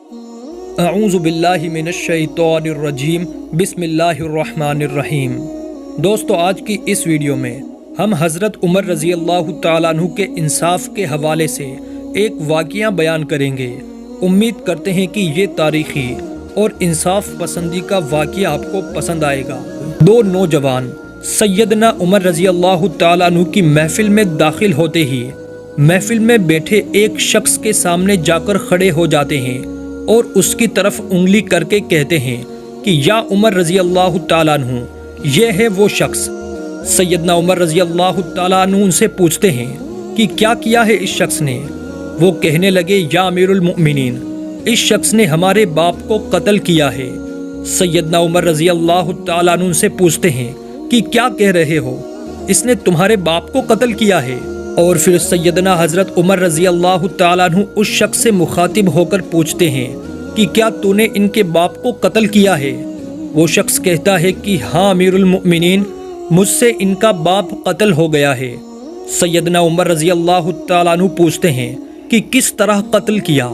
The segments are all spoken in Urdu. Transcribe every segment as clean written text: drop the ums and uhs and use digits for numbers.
اعوذ باللہ من الشیطان الرجیم بسم اللہ الرحمن الرحیم۔ دوستو، آج کی اس ویڈیو میں ہم حضرت عمر رضی اللہ تعالیٰ عنہ کے انصاف کے حوالے سے ایک واقعہ بیان کریں گے۔ امید کرتے ہیں کہ یہ تاریخی اور انصاف پسندی کا واقعہ آپ کو پسند آئے گا۔ دو نوجوان سیدنا عمر رضی اللہ تعالیٰ عنہ کی محفل میں داخل ہوتے ہی محفل میں بیٹھے ایک شخص کے سامنے جا کر کھڑے ہو جاتے ہیں اور اس کی طرف انگلی کر کے کہتے ہیں کہ یا عمر رضی اللہ تعالیٰ عنہ، یہ ہے وہ شخص۔ سیدنا عمر رضی اللہ تعالیٰ عنہ ان سے پوچھتے ہیں کہ کیا کیا ہے اس شخص نے؟ وہ کہنے لگے یا امیر المؤمنین، اس شخص نے ہمارے باپ کو قتل کیا ہے۔ سیدنا عمر رضی اللہ تعالیٰ عنہ ان سے پوچھتے ہیں کہ کیا کہہ رہے ہو؟ اس نے تمہارے باپ کو قتل کیا ہے؟ اور پھر سیدنا حضرت عمر رضی اللہ تعالیٰ عنہ اس شخص سے مخاطب ہو کر پوچھتے ہیں کہ کیا تو نے ان کے باپ کو قتل کیا ہے؟ وہ شخص کہتا ہے کہ ہاں امیر المؤمنین، مجھ سے ان کا باپ قتل ہو گیا ہے۔ سیدنا عمر رضی اللہ تعالیٰ عنہ پوچھتے ہیں کہ کس طرح قتل کیا؟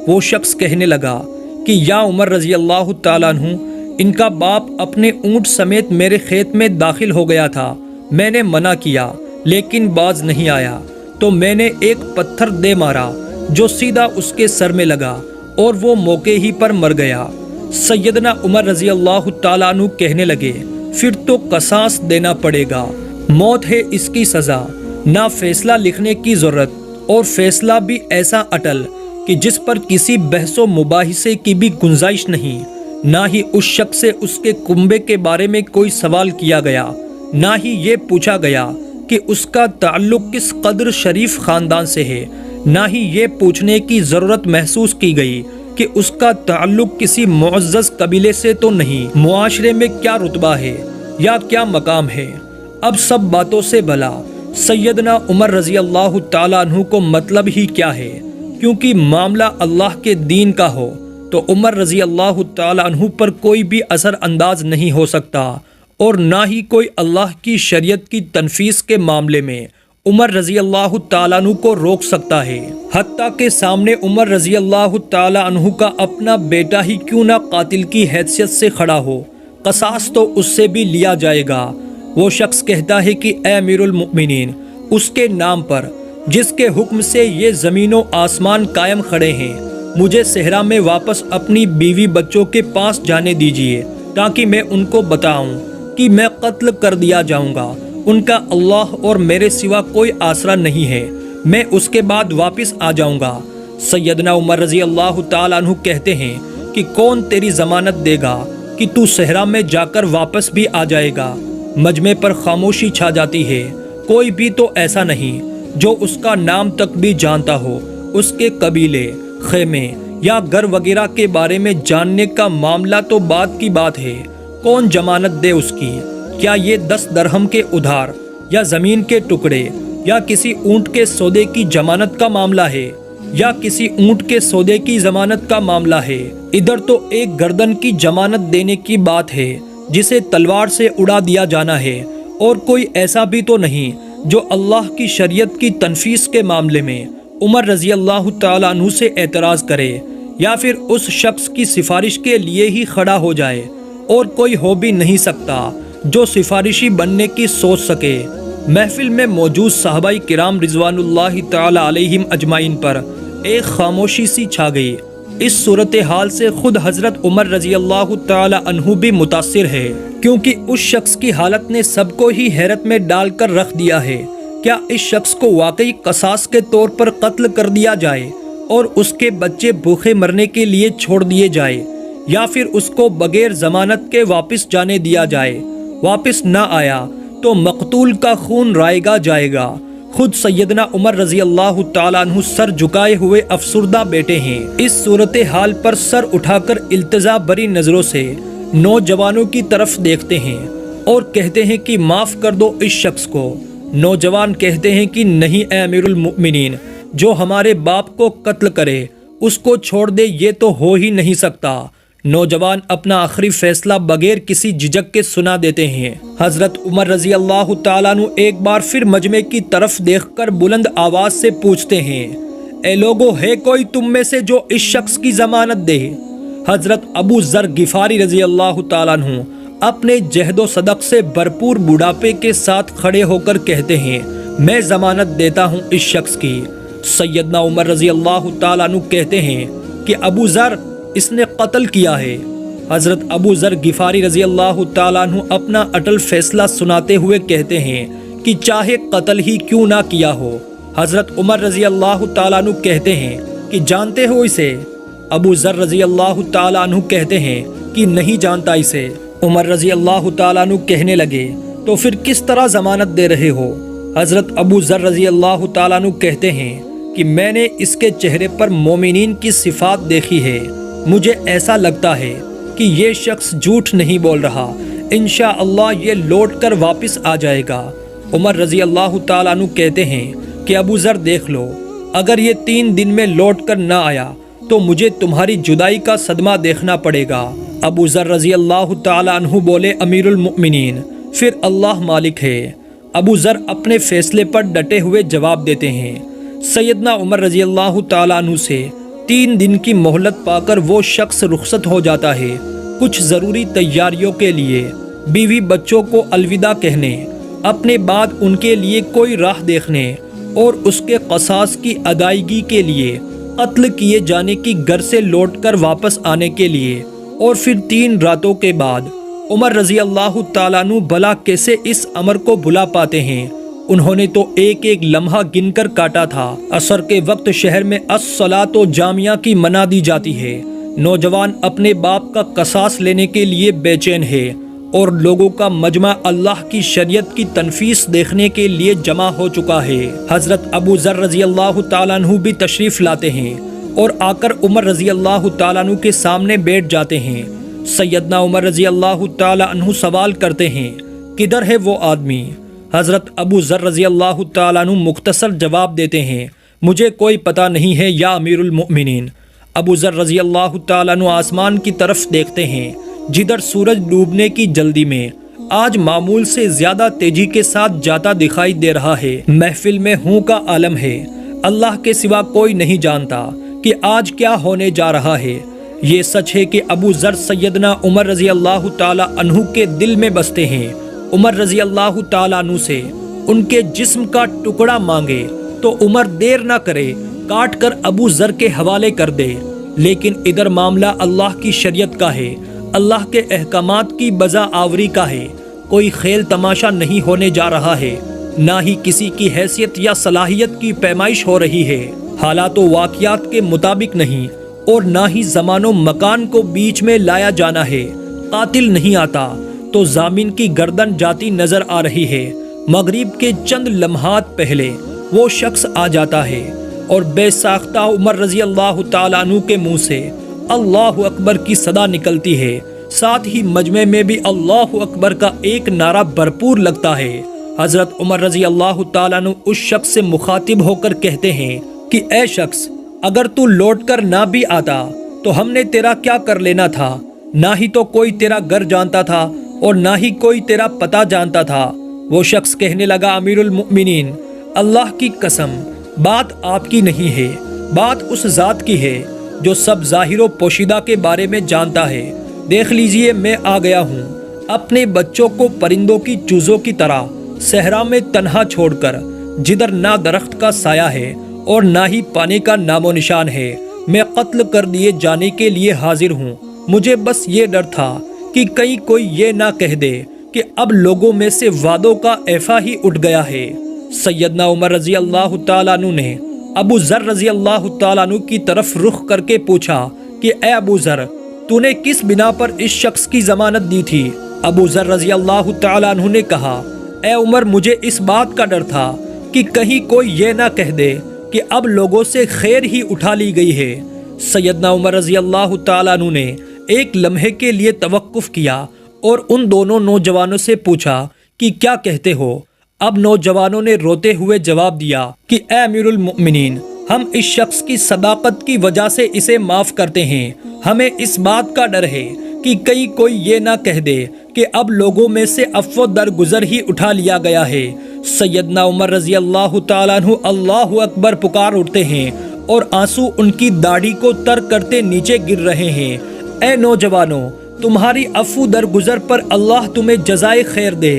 وہ شخص کہنے لگا کہ یا عمر رضی اللہ تعالیٰ عنہ، ان کا باپ اپنے اونٹ سمیت میرے کھیت میں داخل ہو گیا تھا۔ میں نے منع کیا لیکن باز نہیں آیا، تو میں نے ایک پتھر دے مارا جو سیدھا اس کے سر میں لگا اور وہ موقع ہی پر مر گیا۔ سیدنا عمر رضی اللہ تعالیٰ عنہ کہنے لگے پھر تو قصاص دینا پڑے گا، موت ہے اس کی سزا، نہ فیصلہ لکھنے کی ضرورت، اور فیصلہ بھی ایسا اٹل کہ جس پر کسی بحث و مباحثے کی بھی گنجائش نہیں۔ نہ ہی اس شخص سے اس کے کنبے کے بارے میں کوئی سوال کیا گیا، نہ ہی یہ پوچھا گیا کہ اس کا تعلق کس قدر شریف خاندان سے ہے، نہ ہی یہ پوچھنے کی ضرورت محسوس کی گئی کہ اس کا تعلق کسی معزز قبیلے سے تو نہیں، معاشرے میں کیا رتبہ ہے یا کیا مقام ہے۔ اب سب باتوں سے بھلا سیدنا عمر رضی اللہ تعالیٰ عنہ کو مطلب ہی کیا ہے؟ کیونکہ معاملہ اللہ کے دین کا ہو تو عمر رضی اللہ تعالیٰ عنہ پر کوئی بھی اثر انداز نہیں ہو سکتا، اور نہ ہی کوئی اللہ کی شریعت کی تنفیذ کے معاملے میں عمر رضی اللہ تعالیٰ عنہ کو روک سکتا ہے۔ حتیٰ کہ سامنے عمر رضی اللہ تعالیٰ عنہ کا اپنا بیٹا ہی کیوں نہ قاتل کی حیثیت سے کھڑا ہو، قصاص تو اس سے بھی لیا جائے گا۔ وہ شخص کہتا ہے کہ اے امیر المؤمنین، اس کے نام پر جس کے حکم سے یہ زمین و آسمان قائم کھڑے ہیں، مجھے صحرا میں واپس اپنی بیوی بچوں کے پاس جانے دیجیے تاکہ میں ان کو بتاؤں کہ میں قتل کر دیا جاؤں گا، ان کا اللہ اور میرے سوا کوئی آسرا نہیں ہے، میں اس کے بعد واپس آ جاؤں گا۔ سیدنا عمر رضی اللہ تعالیٰ عنہ کہتے ہیں کہ کون تیری ضمانت دے گا کہ تو صحرا میں جا کر واپس بھی آ جائے گا؟ مجمع پر خاموشی چھا جاتی ہے۔ کوئی بھی تو ایسا نہیں جو اس کا نام تک بھی جانتا ہو، اس کے قبیلے، خیمے یا گھر وغیرہ کے بارے میں جاننے کا معاملہ تو بات کی بات ہے۔ کون ضمانت دے اس کی؟ کیا یہ 10 درہم کے ادھار یا زمین کے ٹکڑے یا کسی اونٹ کے سودے کی ضمانت کا معاملہ ہے، یا کسی اونٹ کے سودے کی ضمانت کا معاملہ ہے؟ ادھر تو ایک گردن کی ضمانت دینے کی بات ہے جسے تلوار سے اڑا دیا جانا ہے، اور کوئی ایسا بھی تو نہیں جو اللہ کی شریعت کی تنفیذ کے معاملے میں عمر رضی اللہ تعالیٰ عنہ سے اعتراض کرے یا پھر اس شخص کی سفارش کے لیے ہی کھڑا ہو جائے، اور کوئی ہو بھی نہیں سکتا جو سفارشی بننے کی سوچ سکے۔ محفل میں موجود صحابہ کرام رضوان اللہ تعالی علیہم اجمعین پر ایک خاموشی سی چھا گئی۔ اس صورتحال سے خود حضرت عمر رضی اللہ تعالی عنہ بھی متاثر ہے، کیونکہ اس شخص کی حالت نے سب کو ہی حیرت میں ڈال کر رکھ دیا ہے۔ کیا اس شخص کو واقعی قصاص کے طور پر قتل کر دیا جائے اور اس کے بچے بھوکے مرنے کے لیے چھوڑ دیے جائے، یا پھر اس کو بغیر ضمانت کے واپس جانے دیا جائے؟ واپس نہ آیا تو مقتول کا خون رائے گا جائے گا۔ خود سیدنا عمر رضی اللہ تعالیٰ عنہ سر جھکائے ہوئے افسردہ بیٹھے ہیں۔ اس صورتحال پر سر اٹھا کر التجا بری نظروں سے نوجوانوں کی طرف دیکھتے ہیں اور کہتے ہیں کہ معاف کر دو اس شخص کو۔ نوجوان کہتے ہیں کہ نہیں اے امیر المؤمنین، جو ہمارے باپ کو قتل کرے اس کو چھوڑ دے، یہ تو ہو ہی نہیں سکتا۔ نوجوان اپنا آخری فیصلہ بغیر کسی جھجک کے سنا دیتے ہیں۔ حضرت عمر رضی اللہ تعالیٰ عنہ ایک بار پھر مجمع کی طرف دیکھ کر بلند آواز سے پوچھتے ہیں اے لوگو ہے کوئی تم میں سے جو اس شخص کی ضمانت دے؟ حضرت ابو ذر غفاری رضی اللہ تعالیٰ عنہ اپنے جہد و صدق سے بھرپور بڑھاپے کے ساتھ کھڑے ہو کر کہتے ہیں میں ضمانت دیتا ہوں اس شخص کی۔ سیدنا عمر رضی اللہ تعالیٰ عنہ کہتے ہیں کہ ابو ذر اس نے قتل کیا ہے۔ حضرت ابو ذر غفاری رضی اللہ تعالیٰ عنہ اپنا اٹل فیصلہ سناتے ہوئے کہتے ہیں کہ چاہے قتل ہی کیوں نہ کیا ہو۔ حضرت عمر رضی اللہ تعالیٰ عنہ کہتے ہیں کہ جانتے ہو اسے؟ ابو ذر رضی اللہ تعالیٰ عنہ کہتے ہیں کہ نہیں جانتا اسے۔ عمر رضی اللہ تعالیٰ عنہ کہنے لگے تو پھر کس طرح ضمانت دے رہے ہو؟ حضرت ابو ذر رضی اللہ تعالیٰ عنہ کہتے ہیں کہ میں نے اس کے چہرے پر مومنین کی صفات دیکھی ہے، مجھے ایسا لگتا ہے کہ یہ شخص جھوٹ نہیں بول رہا، انشاءاللہ یہ لوٹ کر واپس آ جائے گا۔ عمر رضی اللہ تعالیٰ عنہ کہتے ہیں کہ ابو ذر دیکھ لو، اگر یہ 3 دن میں لوٹ کر نہ آیا تو مجھے تمہاری جدائی کا صدمہ دیکھنا پڑے گا۔ ابو ذر رضی اللہ تعالیٰ عنہ بولے امیر المؤمنین پھر اللہ مالک ہے۔ ابو ذر اپنے فیصلے پر ڈٹے ہوئے جواب دیتے ہیں۔ سیدنا عمر رضی اللہ تعالیٰ عنہ سے 3 دن کی مہلت پا کر وہ شخص رخصت ہو جاتا ہے، کچھ ضروری تیاریوں کے لیے، بیوی بچوں کو الوداع کہنے، اپنے بعد ان کے لیے کوئی راہ دیکھنے اور اس کے قصاص کی ادائیگی کے لیے قتل کیے جانے کی گھر سے لوٹ کر واپس آنے کے لیے، اور پھر 3 راتوں کے بعد عمر رضی اللہ تعالیٰ عنہ بھلا کیسے اس امر کو بھلا پاتے ہیں؟ انہوں نے تو ایک ایک لمحہ گن کر کاٹا تھا۔ عصر کے وقت شہر میں الصلاۃ جامعہ کی منع دی جاتی ہے، نوجوان اپنے باپ کا قصاص لینے کے لیے بے چین ہے اور لوگوں کا مجمع اللہ کی شریعت کی تنفیذ دیکھنے کے لیے جمع ہو چکا ہے۔ حضرت ابو ذر رضی اللہ تعالیٰ عنہ بھی تشریف لاتے ہیں اور آ کر عمر رضی اللہ تعالیٰ عنہ کے سامنے بیٹھ جاتے ہیں۔ سیدنا عمر رضی اللہ تعالیٰ عنہ سوال کرتے ہیں کدھر ہے وہ آدمی؟ حضرت ابو ذر رضی اللہ تعالیٰ عنہ مختصر جواب دیتے ہیں مجھے کوئی پتہ نہیں ہے یا امیر المؤمنین۔ ابو ذر رضی اللہ تعالیٰ عنہ آسمان کی طرف دیکھتے ہیں جدھر سورج ڈوبنے کی جلدی میں آج معمول سے زیادہ تیزی کے ساتھ جاتا دکھائی دے رہا ہے۔ محفل میں ہوں کا عالم ہے، اللہ کے سوا کوئی نہیں جانتا کہ آج کیا ہونے جا رہا ہے۔ یہ سچ ہے کہ ابو ذر سیدنا عمر رضی اللہ تعالیٰ عنہ کے دل میں بستے ہیں۔ عمر رضی اللہ تعالیٰ عنہ سے ان کے جسم کا ٹکڑا مانگے تو عمر دیر نہ کرے، کاٹ کر ابو ذر کے حوالے کر دے، لیکن ادھر معاملہ اللہ کی شریعت کا ہے، اللہ کے احکامات کی بجا آوری کا ہے۔ کوئی کھیل تماشا نہیں ہونے جا رہا ہے، نہ ہی کسی کی حیثیت یا صلاحیت کی پیمائش ہو رہی ہے، حالات و واقعات کے مطابق نہیں، اور نہ ہی زمان و مکان کو بیچ میں لایا جانا ہے۔ قاتل نہیں آتا تو ضامن کی گردن جاتی نظر آ رہی ہے۔ مغرب کے چند لمحات پہلے وہ شخص آ جاتا ہے اور بے ساختہ عمر رضی اللہ تعالیٰ عنہ کے منہ سے اللہ اکبر کی صدا نکلتی ہے، ساتھ ہی مجمع میں بھی اللہ اکبر کا ایک نعرہ بھرپور لگتا ہے۔ حضرت عمر رضی اللہ تعالیٰ عنہ اس شخص سے مخاطب ہو کر کہتے ہیں کہ اے شخص، اگر تو لوٹ کر نہ بھی آتا تو ہم نے تیرا کیا کر لینا تھا؟ نہ ہی تو کوئی تیرا گھر جانتا تھا اور نہ ہی کوئی تیرا پتہ جانتا تھا۔ وہ شخص کہنے لگا امیر المؤمنین، اللہ کی قسم بات آپ کی نہیں ہے، بات اس ذات کی ہے جو سب ظاہر و پوشیدہ کے بارے میں جانتا ہے۔ دیکھ لیجئے میں آ گیا ہوں، اپنے بچوں کو پرندوں کی چوزوں کی طرح صحرا میں تنہا چھوڑ کر، جدھر نہ درخت کا سایہ ہے اور نہ ہی پانی کا نام و نشان ہے، میں قتل کر دیے جانے کے لیے حاضر ہوں۔ مجھے بس یہ ڈر تھا کہ کہیں کوئی یہ نہ کہہ دے کہ اب لوگوں میں سے وعدوں کا ایفا ہی اٹھ گیا ہے۔ سیدنا عمر رضی اللہ تعالیٰ عنہ نے ابو ذر رضی اللہ تعالیٰ عنہ کی طرف رخ کر کے پوچھا کہ اے ابو ذر، تو نے کس بنا پر اس شخص کی ضمانت دی تھی؟ ابو ذر رضی اللہ تعالیٰ عنہ نے کہا اے عمر، مجھے اس بات کا ڈر تھا کہ کہیں کوئی یہ نہ کہہ دے کہ اب لوگوں سے خیر ہی اٹھا لی گئی ہے۔ سیدنا عمر رضی اللہ تعالیٰ عنہ نے ایک لمحے کے لیے توقف کیا اور ان دونوں نوجوانوں سے پوچھا کہ کیا کہتے ہو؟ اب نوجوانوں نے روتے ہوئے جواب دیا کہ اے امیر المؤمنین، ہم اس شخص کی صداقت کی وجہ سے اسے معاف کرتے ہیں، ہمیں اس بات کا ڈر ہے کہ کہیں کوئی یہ نہ کہہ دے کہ اب لوگوں میں سے عفو درگزر ہی اٹھا لیا گیا ہے۔ سیدنا عمر رضی اللہ تعالیٰ عنہ اللہ اکبر پکار اٹھتے ہیں اور آنسو ان کی داڑھی کو تر کرتے نیچے گر رہے ہیں۔ اے نوجوانوں، تمہاری عفو درگزر پر اللہ تمہیں جزائے خیر دے۔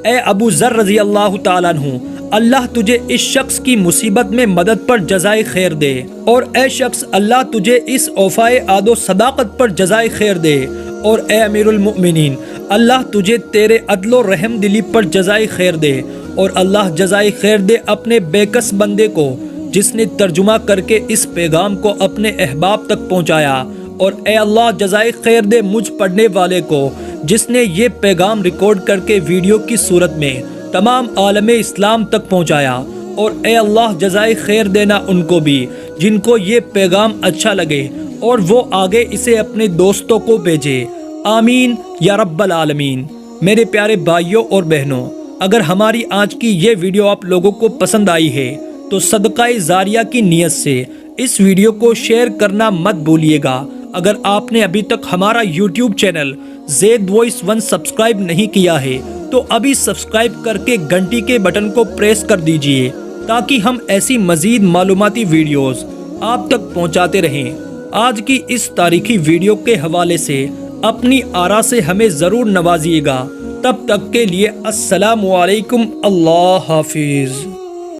اے ابو ذر رضی اللہ تعالیٰ عنہ، اللہ تجھے اس شخص کی مصیبت میں مدد پر جزائے خیر دے، اور اے شخص اللہ تجھے اس وفائے عہد و صداقت پر جزائے خیر دے، اور اے امیر المؤمنین اللہ تجھے تیرے عدل و رحم دلی پر جزائے خیر دے، اور اللہ جزائے خیر دے اپنے بے کس بندے کو جس نے ترجمہ کر کے اس پیغام کو اپنے احباب تک پہنچایا، اور اے اللہ جزائے خیر دے مجھ پڑھنے والے کو جس نے یہ پیغام ریکارڈ کر کے ویڈیو کی صورت میں تمام عالم اسلام تک پہنچایا، اور اے اللہ جزائے خیر دینا ان کو بھی جن کو یہ پیغام اچھا لگے اور وہ آگے اسے اپنے دوستوں کو بھیجے۔ آمین یا رب العالمین۔ میرے پیارے بھائیوں اور بہنوں، اگر ہماری آج کی یہ ویڈیو آپ لوگوں کو پسند آئی ہے تو صدقہ جاریہ کی نیت سے اس ویڈیو کو شیئر کرنا مت بھولیے گا۔ اگر آپ نے ابھی تک ہمارا یوٹیوب چینل زید وائس 1 سبسکرائب نہیں کیا ہے تو ابھی سبسکرائب کر کے گھنٹی کے بٹن کو پریس کر دیجئے تاکہ ہم ایسی مزید معلوماتی ویڈیوز آپ تک پہنچاتے رہیں۔ آج کی اس تاریخی ویڈیو کے حوالے سے اپنی آراء سے ہمیں ضرور نوازیے گا۔ تب تک کے لیے السلام علیکم، اللہ حافظ۔